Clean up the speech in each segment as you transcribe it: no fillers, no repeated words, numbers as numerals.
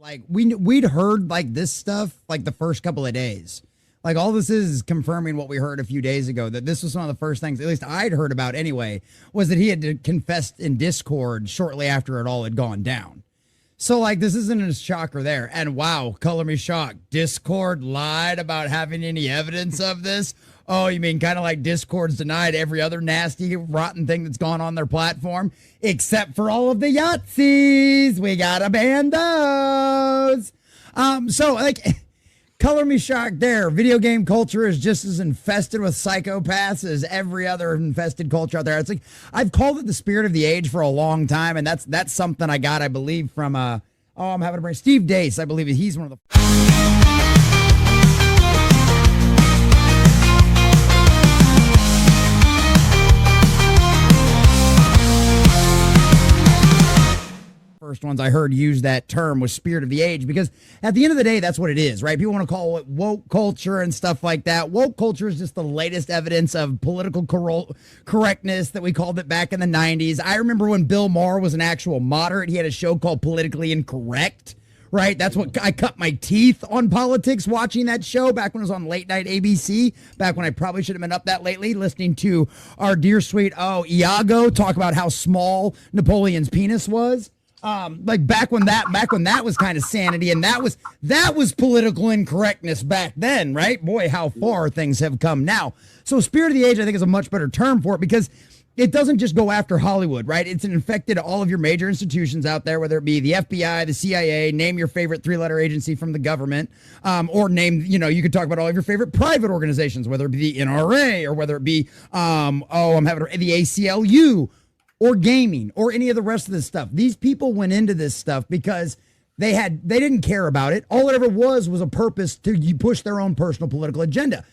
Like we'd heard like this stuff like the first couple of days. Like all this is confirming what we heard a few days ago, that this was one of the first things, at least I'd heard about anyway, was that he had confessed in Discord shortly after it all had gone down. So like this isn't a shocker there. And wow, color me shocked. Discord lied about having any evidence of this. Oh, you mean kind of like Discord's denied every other nasty, rotten thing that's gone on their platform, except for all of the Yahtzees. We gotta ban those. So like, color me shocked there. Video game culture is just as infested with psychopaths as every other infested culture out there. It's like, I've called it the spirit of the age for a long time, and that's something I got, I believe, from I'm having a brain. Steve Dace, I believe he's one of the first ones I heard use that term was spirit of the age, because at the end of the day, that's what it is, right? People want to call it woke culture and stuff like that. Woke culture is just the latest evidence of political correctness that we called it back in the 90s. I remember when Bill Maher was an actual moderate. He had a show called Politically Incorrect, right? That's what I cut my teeth on politics watching that show back when it was on late night ABC, back when I probably should have been up that lately, listening to our dear sweet, Iago talk about how small Napoleon's penis was. Like back when that was kind of sanity, and that was political incorrectness back then, right? Boy, how far things have come now. So spirit of the age, I think, is a much better term for it, because it doesn't just go after Hollywood, right? It's infected all of your major institutions out there, whether it be the FBI, the CIA, name your favorite 3-letter agency from the government, or name, you could talk about all of your favorite private organizations, whether it be the NRA or whether it be, I'm having the ACLU, or gaming, or any of the rest of this stuff. These people went into this stuff because they didn't care about it. All it ever was a purpose to push their own personal political agenda.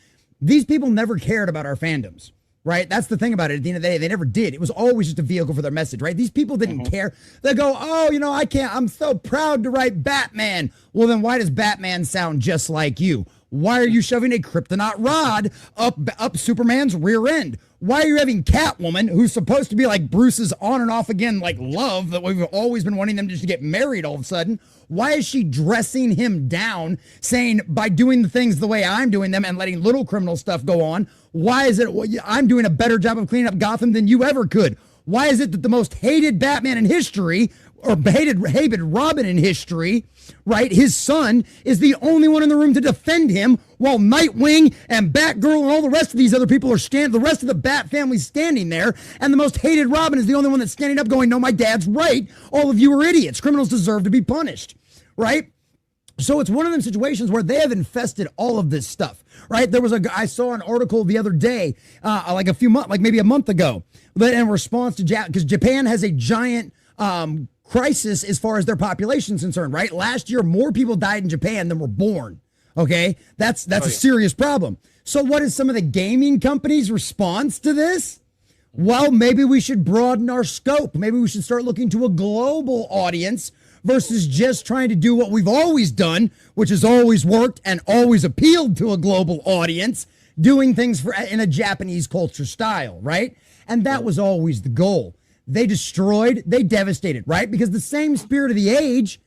These people never cared about our fandoms, right? That's the thing about it. At the end of the day, they never did. It was always just a vehicle for their message, right? These people didn't care. They go, I'm so proud to write Batman. Well, then why does Batman sound just like you? Why are you shoving a kryptonite rod up Superman's rear end? Why are you having Catwoman, who's supposed to be like Bruce's on and off again, like love that we've always been wanting them just to get married all of a sudden? Why is she dressing him down, saying by doing the things the way I'm doing them and letting little criminal stuff go on? Why is it I'm doing a better job of cleaning up Gotham than you ever could? Why is it that the most hated Batman in history, or hated Robin in history, right? His son is the only one in the room to defend him, while Nightwing and Batgirl and all the rest of these other people the rest of the Bat family standing there, and the most hated Robin is the only one that's standing up going, no, my dad's right. All of you are idiots. Criminals deserve to be punished, right? So it's one of them situations where they have infested all of this stuff, right? I saw an article the other day, maybe a month ago, that in response to because Japan has a giant crisis as far as their population is concerned, right? Last year, more people died in Japan than were born. Okay, that's a serious problem. So what is some of the gaming companies' response to this? Well, maybe we should broaden our scope. Maybe we should start looking to a global audience versus just trying to do what we've always done, which has always worked and always appealed to a global audience, doing things in a Japanese culture style, right? And that was always the goal. They destroyed, they devastated, right? Because the same spirit of the age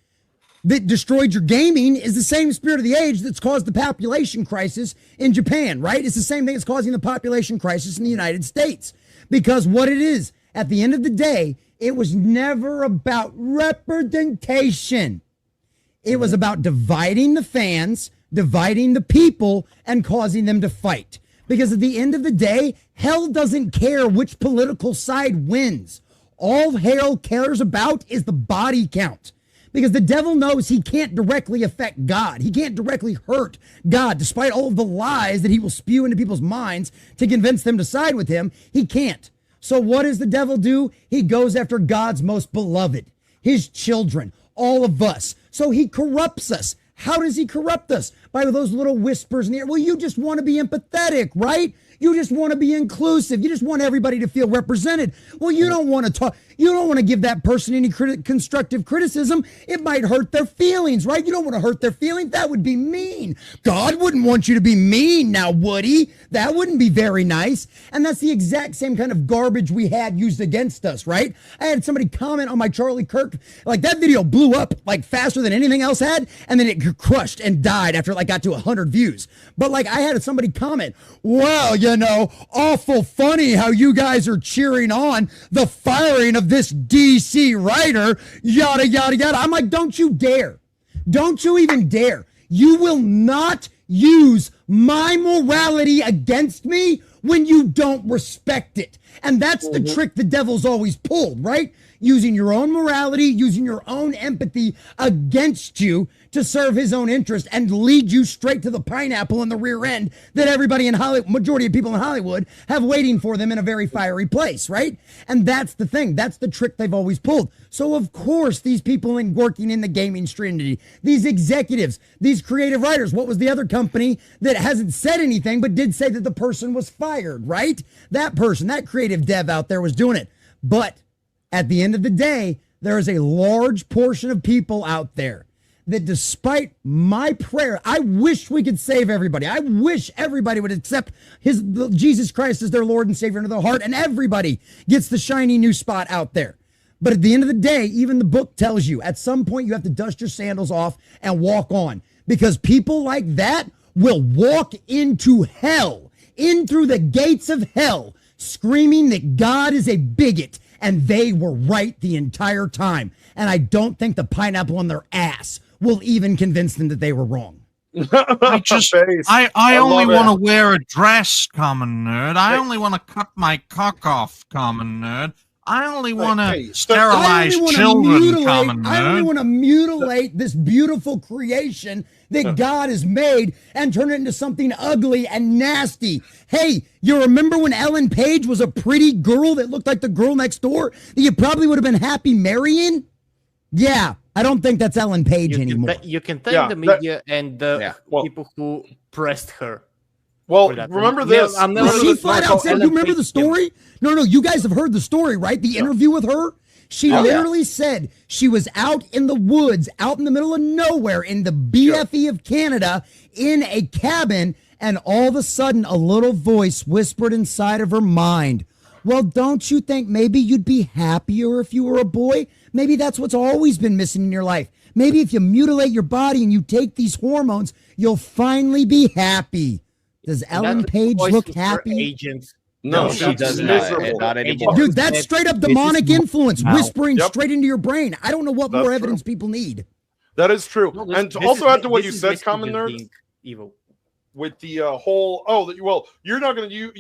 that destroyed your gaming is the same spirit of the age that's caused the population crisis in Japan, right? It's the same thing that's causing the population crisis in the United States. Because what it is, at the end of the day, it was never about representation. It was about dividing the fans, dividing the people, and causing them to fight. Because at the end of the day, hell doesn't care which political side wins. All hell cares about is the body count. Because the devil knows he can't directly affect God. He can't directly hurt God, despite all of the lies that he will spew into people's minds to convince them to side with him. He can't. So what does the devil do? He goes after God's most beloved, his children, all of us. So he corrupts us. How does he corrupt us? By those little whispers in the air. Well, you just want to be empathetic, right? You just want to be inclusive. You just want everybody to feel represented. Well, you don't want to talk. You don't want to give that person any constructive criticism. It might hurt their feelings, right? You don't want to hurt their feelings. That would be mean. God wouldn't want you to be mean now, would he? That wouldn't be very nice. And that's the exact same kind of garbage we had used against us, right? I had somebody comment on my Charlie Kirk, like that video blew up like faster than anything else had, and then it crushed and died after it like got to 100 views. But like I had somebody comment, well, you know, awful funny how you guys are cheering on the firing of this DC writer, yada, yada, yada. I'm like, don't you dare. Don't you even dare. You will not use my morality against me when you don't respect it. And that's the trick the devil's always pulled, right? Using your own morality, using your own empathy against you to serve his own interest and lead you straight to the pineapple in the rear end that everybody in Hollywood, majority of people in Hollywood, have waiting for them in a very fiery place, right? And that's the thing. That's the trick they've always pulled. So, of course, these people working in the gaming industry, these executives, these creative writers, what was the other company that hasn't said anything but did say that the person was fired, right? That person, that creative dev out there was doing it. But at the end of the day, there is a large portion of people out there that despite my prayer, I wish we could save everybody. I wish everybody would accept Jesus Christ as their Lord and Savior into their heart, and everybody gets the shiny new spot out there. But at the end of the day, even the book tells you at some point you have to dust your sandals off and walk on, because people like that will walk into hell, in through the gates of hell, screaming that God is a bigot, and they were right the entire time. And I don't think the pineapple on their ass will even convince them that they were wrong. I only want to wear a dress, common nerd. I only want to cut my cock off, common nerd. I only want to sterilize children, common nerd. I only want to mutilate this beautiful creation that God has made and turn it into something ugly and nasty. Hey, you remember when Ellen Page was a pretty girl that looked like the girl next door that you probably would have been happy marrying? Yeah, I don't think that's Ellen Page anymore. You can thank the media and the people who pressed her. Well, remember this. She flat out said, you remember the story? No, you guys have heard the story, right? The interview with her? She literally said she was out in the woods, out in the middle of nowhere in the BFE of Canada in a cabin, and all of a sudden a little voice whispered inside of her mind, well, don't you think maybe you'd be happier if you were a boy? Maybe that's what's always been missing in your life. Maybe if you mutilate your body and you take these hormones, you'll finally be happy. Does Ellen Page look happy? No, she does not anymore. Dude, that's straight up demonic influence, whispering straight into your brain. I don't know what more evidence people need. That is true. And to also add to what you said, common nerd, evil. With the whole, you're not going to,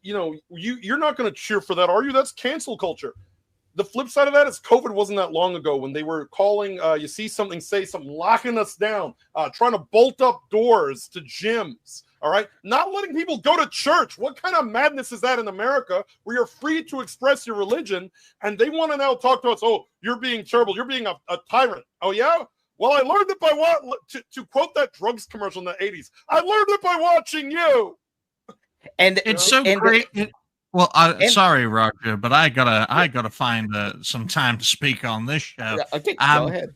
you're not going to cheer for that, are you? That's cancel culture. The flip side of that is COVID wasn't that long ago when they were calling, you see something, say something, locking us down, trying to bolt up doors to gyms. All right. Not letting people go to church. What kind of madness is that in America where you're free to express your religion and they want to now talk to us? Oh, you're being terrible. You're being a tyrant. Oh, yeah. Well, I learned it by to quote that drugs commercial in the 80s. I learned it by watching you. And it's so great. Sorry, Roger, but I gotta find some time to speak on this show. Okay, go ahead.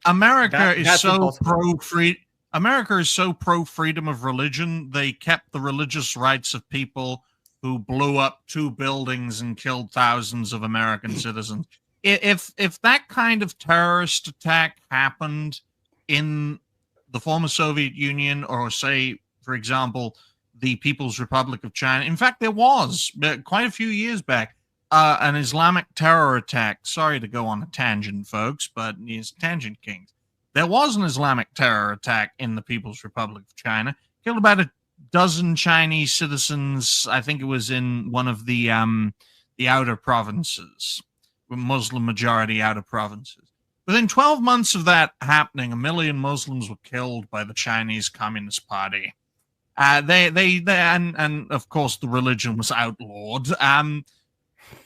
America is so pro-free. America is so pro-freedom of religion, they kept the religious rights of people who blew up 2 buildings and killed thousands of American citizens. If that kind of terrorist attack happened in the former Soviet Union, or say, for example, the People's Republic of China, in fact, there was quite a few years back an Islamic terror attack. Sorry to go on a tangent, folks, but it's Tangent Kings. There was an Islamic terror attack in the People's Republic of China. Killed about a dozen Chinese citizens. I think it was in one of the outer provinces, Muslim majority outer provinces. Within 12 months of that happening, 1 million Muslims were killed by the Chinese Communist Party. And of course the religion was outlawed.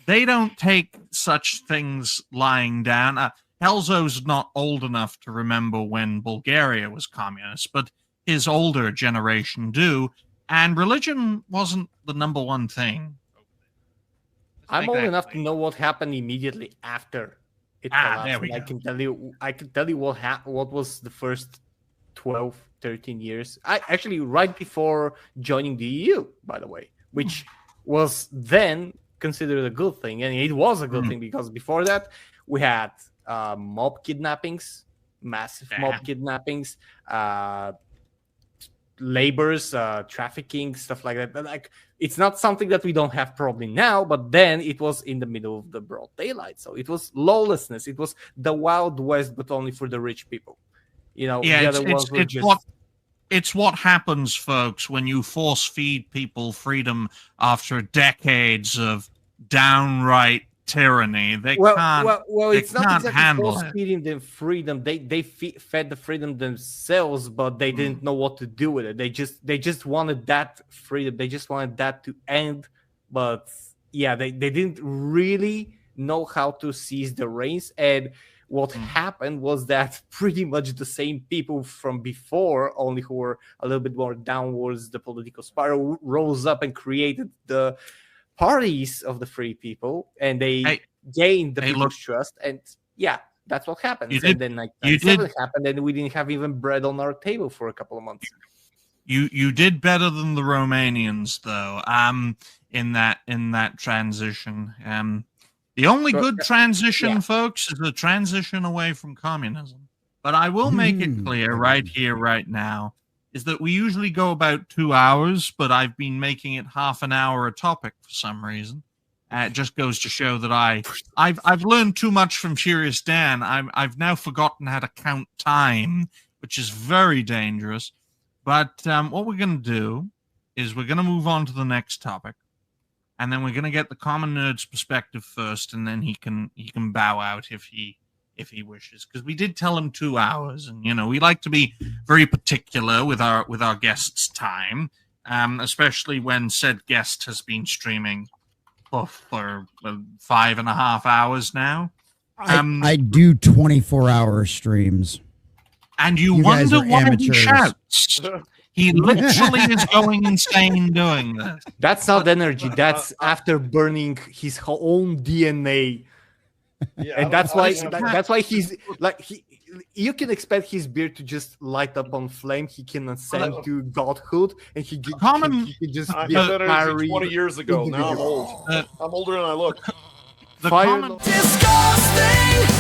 They don't take such things lying down. Helzo's not old enough to remember when Bulgaria was communist, but his older generation do. And religion wasn't the number one thing. I'm old enough to know what happened immediately after it collapsed. I can tell you what was the first 12, 13 years. Actually right before joining the EU, by the way, which was then considered a good thing, and it was a good thing because before that we had mob kidnappings, massive mob kidnappings, labors, trafficking, stuff like that. But like, it's not something that we don't have probably now, but then it was in the middle of the broad daylight. So it was lawlessness. It was the Wild West, but only for the rich people. You know, the other ones were just... It's what happens, folks, when you force feed people freedom after decades of downright tyranny. It's not exactly force feeding them freedom. They fed the freedom themselves, but they didn't know what to do with it. They just wanted that freedom. They just wanted that to end. But yeah, they didn't really know how to seize the reins. And what happened was that pretty much the same people from before, only who were a little bit more downwards the political spiral, rose up and created the parties of the free people, and they gained the people's trust. And yeah, that's what happened. And then like that happened, and we didn't have even bread on our table for a couple of months. You did better than the Romanians, though. In that transition. The only good transition, folks, is the transition away from communism. But I will make it clear right here, right now, is that we usually go about 2 hours, but I've been making it half an hour a topic for some reason. It just goes to show that I've learned too much from Furious Dan. I've now forgotten how to count time, which is very dangerous. But what we're going to do is we're going to move on to the next topic, and then we're going to get the common nerd's perspective first, and then he can bow out if he wishes, because we did tell him 2 hours, and we like to be very particular with our guests' time, especially when said guest has been streaming for 5.5 hours now. I do 24-hour streams, and you wonder why he shouts. He literally is going insane doing this. That's not energy. That's after burning his own DNA. Yeah, and that's why he's like you can expect his beard to just light up on flame. He can ascend to godhood, and he can just be a 20 years ago. Now I'm old. I'm older than I look. The common... Disgusting.